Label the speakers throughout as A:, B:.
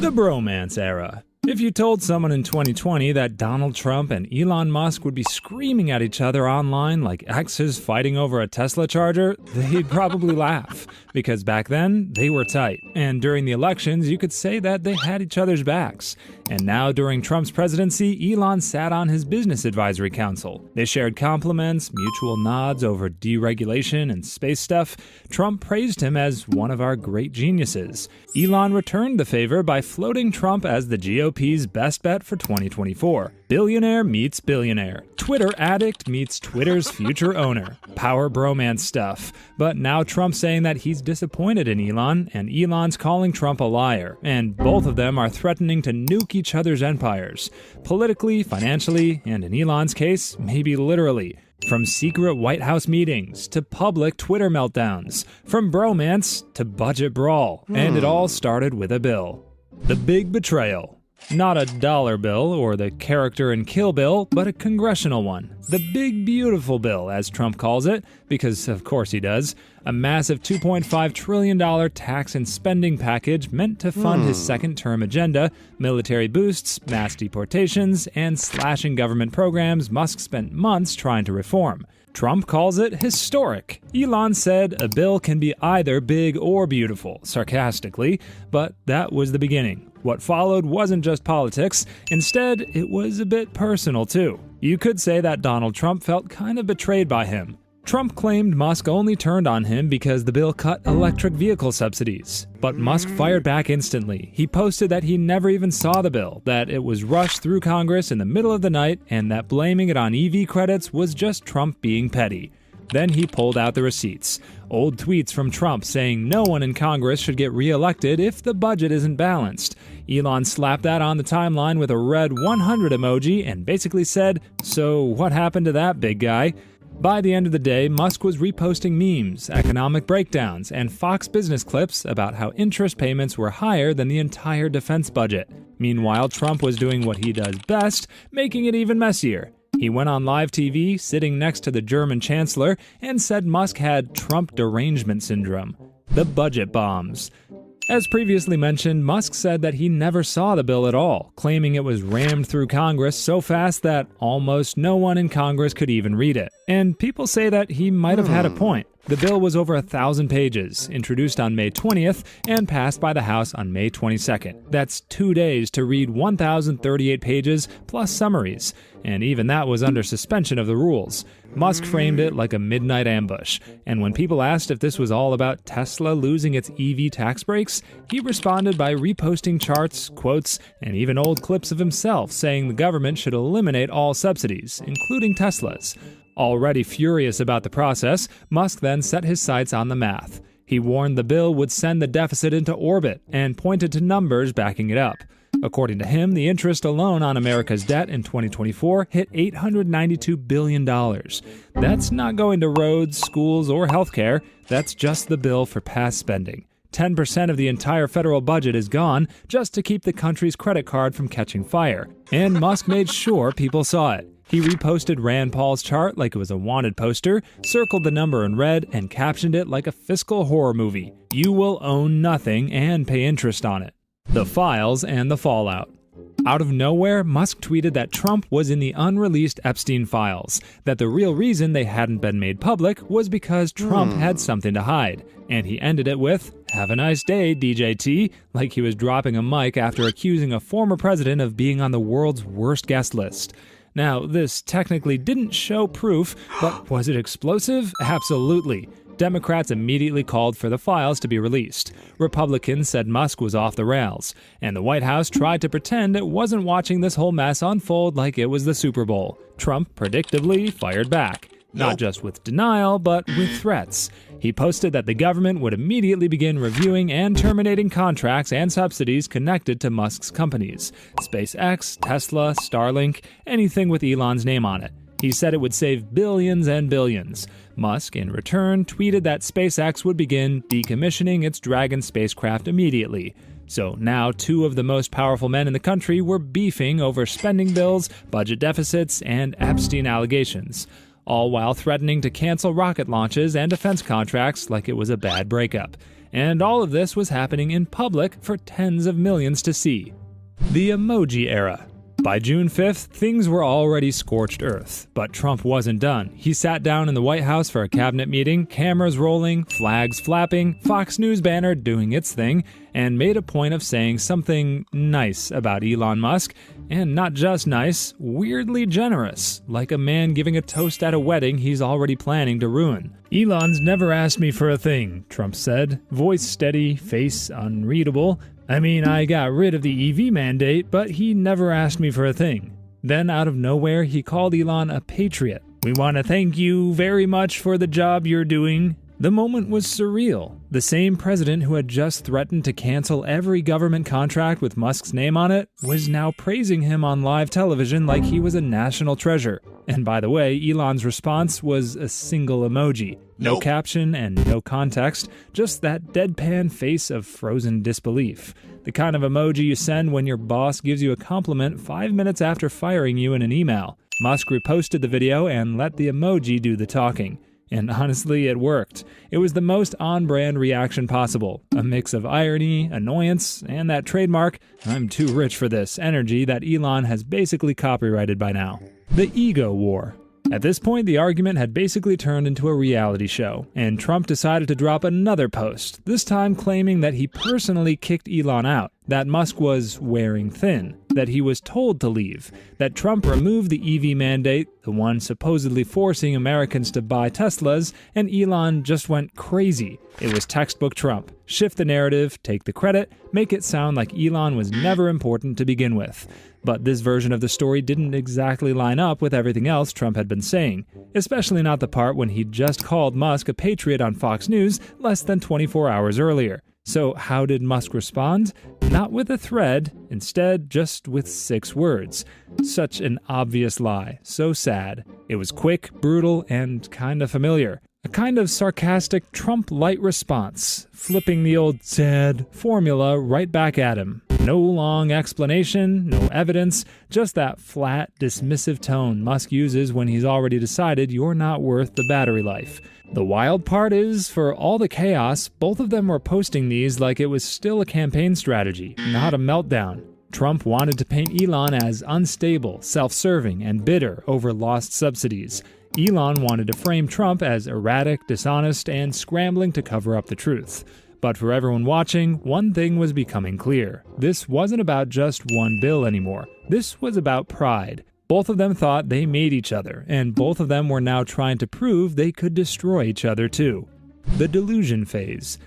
A: The bromance era. If you told someone in 2020 that Donald Trump and Elon Musk would be screaming at each other online like exes fighting over a Tesla charger, they'd probably laugh. Because back then, they were tight. And during the elections, you could say that they had each other's backs. And now during Trump's presidency, Elon sat on his business advisory council. They shared compliments, mutual nods over deregulation and space stuff. Trump praised him as one of our great geniuses. Elon returned the favor by floating Trump as the GOP's best bet for 2024. Billionaire meets billionaire. Twitter addict meets Twitter's future owner. Power bromance stuff. But now Trump's saying that he's disappointed in Elon, and Elon's calling Trump a liar. And both of them are threatening to nuke each other's empires. Politically, financially, and in Elon's case, maybe literally. From secret White House meetings to public Twitter meltdowns. From bromance to budget brawl. And it all started with a bill. The big betrayal. Not a dollar bill or the character in Kill Bill, but a congressional one. The big beautiful bill, as Trump calls it, because of course he does. A massive $2.5 trillion tax and spending package meant to fund his second-term agenda, military boosts, mass deportations, and slashing government programs Musk spent months trying to reform. Trump calls it historic. Elon said a bill can be either big or beautiful, sarcastically, but that was the beginning. What followed wasn't just politics. Instead, it was a bit personal, too. You could say that Donald Trump felt kind of betrayed by him. Trump claimed Musk only turned on him because the bill cut electric vehicle subsidies. But Musk fired back instantly. He posted that he never even saw the bill, that it was rushed through Congress in the middle of the night, and that blaming it on EV credits was just Trump being petty. Then he pulled out the receipts. Old tweets from Trump saying no one in Congress should get re-elected if the budget isn't balanced. Elon slapped that on the timeline with a red 100 emoji and basically said, "So what happened to that, big guy?" By the end of the day, Musk was reposting memes, economic breakdowns, and Fox Business clips about how interest payments were higher than the entire defense budget. Meanwhile, Trump was doing what he does best, making it even messier. He went on live TV, sitting next to the German chancellor, and said Musk had Trump derangement syndrome. The budget bombs. As previously mentioned, Musk said that he never saw the bill at all, claiming it was rammed through Congress so fast that almost no one in Congress could even read it. And people say that he might have had a point. The bill was over 1,000 pages, introduced on May 20th, and passed by the House on May 22nd. That's 2 days to read 1,038 pages, plus summaries. And even that was under suspension of the rules. Musk framed it like a midnight ambush. And when people asked if this was all about Tesla losing its EV tax breaks, he responded by reposting charts, quotes, and even old clips of himself saying the government should eliminate all subsidies, including Tesla's. Already furious about the process, Musk then set his sights on the math. He warned the bill would send the deficit into orbit and pointed to numbers backing it up. According to him, the interest alone on America's debt in 2024 hit $892 billion. That's not going to roads, schools, or healthcare. That's just the bill for past spending. 10% of the entire federal budget is gone just to keep the country's credit card from catching fire. And Musk made sure people saw it. He reposted Rand Paul's chart like it was a wanted poster, circled the number in red, and captioned it like a fiscal horror movie. You will own nothing and pay interest on it. The files and the fallout. Out of nowhere, Musk tweeted that Trump was in the unreleased Epstein files, that the real reason they hadn't been made public was because Trump had something to hide. And he ended it with, "Have a nice day, DJT," like he was dropping a mic after accusing a former president of being on the world's worst guest list. Now, this technically didn't show proof, but was it explosive? Absolutely. Democrats immediately called for the files to be released. Republicans said Musk was off the rails. And the White House tried to pretend it wasn't watching this whole mess unfold like it was the Super Bowl. Trump, predictably, fired back. Not just with denial, but with threats. He posted that the government would immediately begin reviewing and terminating contracts and subsidies connected to Musk's companies. SpaceX, Tesla, Starlink, anything with Elon's name on it. He said it would save billions and billions. Musk, in return, tweeted that SpaceX would begin decommissioning its Dragon spacecraft immediately. So now 2 of the most powerful men in the country were beefing over spending bills, budget deficits, and Epstein allegations, all while threatening to cancel rocket launches and defense contracts like it was a bad breakup. And all of this was happening in public for tens of millions to see. The emoji era. By June 5th, things were already scorched earth, but Trump wasn't done. He sat down in the White House for a cabinet meeting, cameras rolling, flags flapping, Fox News banner doing its thing, and made a point of saying something nice about Elon Musk, and not just nice, weirdly generous, like a man giving a toast at a wedding he's already planning to ruin. "Elon's never asked me for a thing," Trump said, voice steady, face unreadable. "I mean, I got rid of the EV mandate, but he never asked me for a thing." Then, out of nowhere, he called Elon a patriot. "We want to thank you very much for the job you're doing." The moment was surreal. The same president who had just threatened to cancel every government contract with Musk's name on it was now praising him on live television like he was a national treasure. And by the way, Elon's response was a single emoji. No caption and no context, just that deadpan face of frozen disbelief. The kind of emoji you send when your boss gives you a compliment 5 minutes after firing you in an email. Musk reposted the video and let the emoji do the talking. And honestly, it worked. It was the most on-brand reaction possible. A mix of irony, annoyance, and that trademark, "I'm too rich for this" energy that Elon has basically copyrighted by now. The ego war. At this point, the argument had basically turned into a reality show, and Trump decided to drop another post, this time claiming that he personally kicked Elon out, that Musk was wearing thin, that he was told to leave, that Trump removed the EV mandate, the one supposedly forcing Americans to buy Teslas, and Elon just went crazy. It was textbook Trump. Shift the narrative, take the credit, make it sound like Elon was never important to begin with. But this version of the story didn't exactly line up with everything else Trump had been saying, especially not the part when he'd just called Musk a patriot on Fox News less than 24 hours earlier. So how did Musk respond? Not with a thread, instead just with 6 words. Such an obvious lie, so sad. It was quick, brutal, and kinda familiar. A kind of sarcastic Trump-light response, flipping the old sad formula right back at him. No long explanation, no evidence, just that flat, dismissive tone Musk uses when he's already decided you're not worth the battery life. The wild part is, for all the chaos, both of them were posting these like it was still a campaign strategy, not a meltdown. Trump wanted to paint Elon as unstable, self-serving, and bitter over lost subsidies. Elon wanted to frame Trump as erratic, dishonest, and scrambling to cover up the truth. But for everyone watching, one thing was becoming clear. This wasn't about just one bill anymore. This was about pride. Both of them thought they made each other, and both of them were now trying to prove they could destroy each other too. The delusion phase.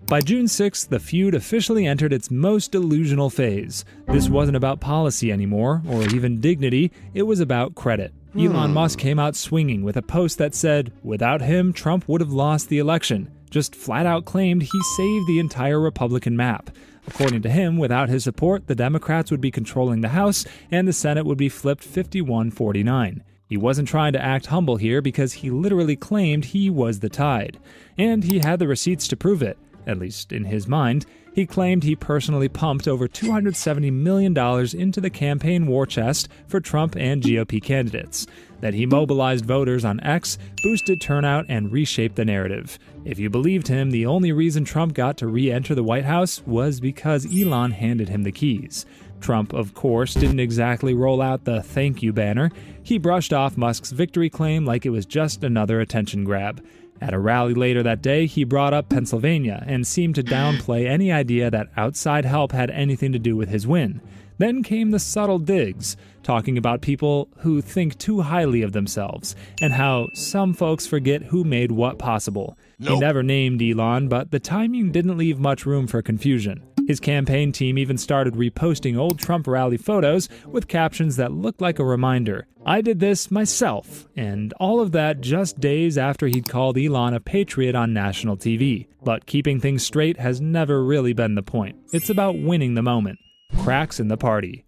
A: By June 6th, the feud officially entered its most delusional phase. This wasn't about policy anymore, or even dignity, it was about credit. Elon Musk came out swinging with a post that said, without him, Trump would have lost the election. Just flat out claimed he saved the entire Republican map. According to him, without his support, the Democrats would be controlling the House, and the Senate would be flipped 51-49. He wasn't trying to act humble here because he literally claimed he was the tide. And he had the receipts to prove it. At least in his mind. He claimed he personally pumped over $270 million into the campaign war chest for Trump and GOP candidates, that he mobilized voters on X, boosted turnout, and reshaped the narrative. If you believed him, the only reason Trump got to re-enter the White House was because Elon handed him the keys. Trump, of course, didn't exactly roll out the thank you banner. He brushed off Musk's victory claim like it was just another attention grab. At a rally later that day, he brought up Pennsylvania and seemed to downplay any idea that outside help had anything to do with his win. Then came the subtle digs, talking about people who think too highly of themselves, and how some folks forget who made what possible. He never named Elon, but the timing didn't leave much room for confusion. His campaign team even started reposting old Trump rally photos with captions that looked like a reminder. I did this myself, and all of that just days after he'd called Elon a patriot on national TV. But keeping things straight has never really been the point. It's about winning the moment. Cracks in the party.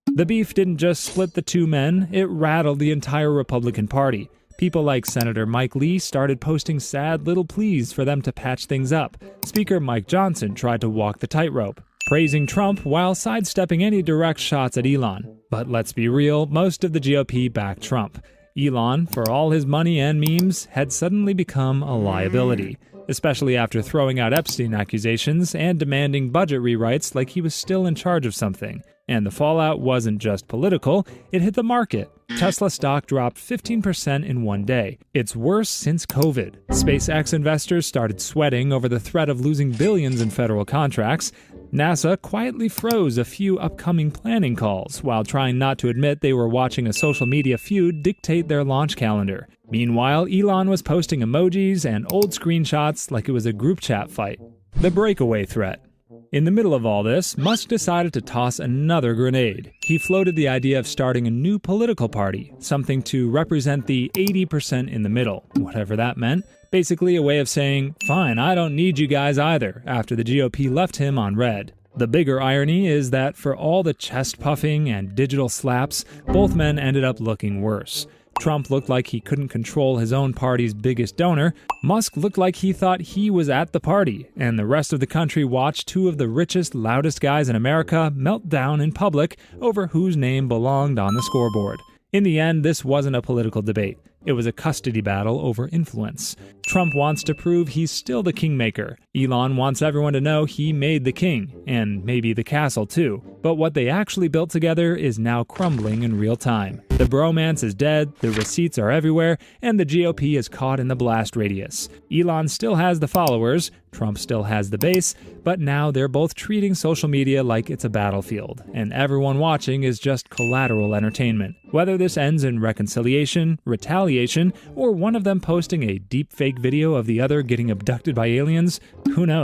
A: The beef didn't just split the two men, it rattled the entire Republican Party. People like Senator Mike Lee started posting sad little pleas for them to patch things up. Speaker Mike Johnson tried to walk the tightrope, praising Trump while sidestepping any direct shots at Elon. But let's be real, most of the GOP backed Trump. Elon, for all his money and memes, had suddenly become a liability, especially after throwing out Epstein accusations and demanding budget rewrites like he was still in charge of something. And the fallout wasn't just political, it hit the market. Tesla stock dropped 15% in one day. It's worse since COVID. SpaceX investors started sweating over the threat of losing billions in federal contracts. NASA quietly froze a few upcoming planning calls while trying not to admit they were watching a social media feud dictate their launch calendar. Meanwhile, Elon was posting emojis and old screenshots like it was a group chat fight. The breakaway threat. In the middle of all this, Musk decided to toss another grenade. He floated the idea of starting a new political party, something to represent the 80% in the middle, whatever that meant. Basically a way of saying, fine, I don't need you guys either, after the GOP left him on red. The bigger irony is that for all the chest puffing and digital slaps, both men ended up looking worse. Trump looked like he couldn't control his own party's biggest donor. Musk looked like he thought he was at the party, and the rest of the country watched two of the richest, loudest guys in America melt down in public over whose name belonged on the scoreboard. In the end, this wasn't a political debate. It was a custody battle over influence. Trump wants to prove he's still the kingmaker. Elon wants everyone to know he made the king, and maybe the castle too. But what they actually built together is now crumbling in real time. The bromance is dead, the receipts are everywhere, and the GOP is caught in the blast radius. Elon still has the followers, Trump still has the base, but now they're both treating social media like it's a battlefield, and everyone watching is just collateral entertainment. Whether this ends in reconciliation, retaliation, or one of them posting a deepfake video of the other getting abducted by aliens, who knows?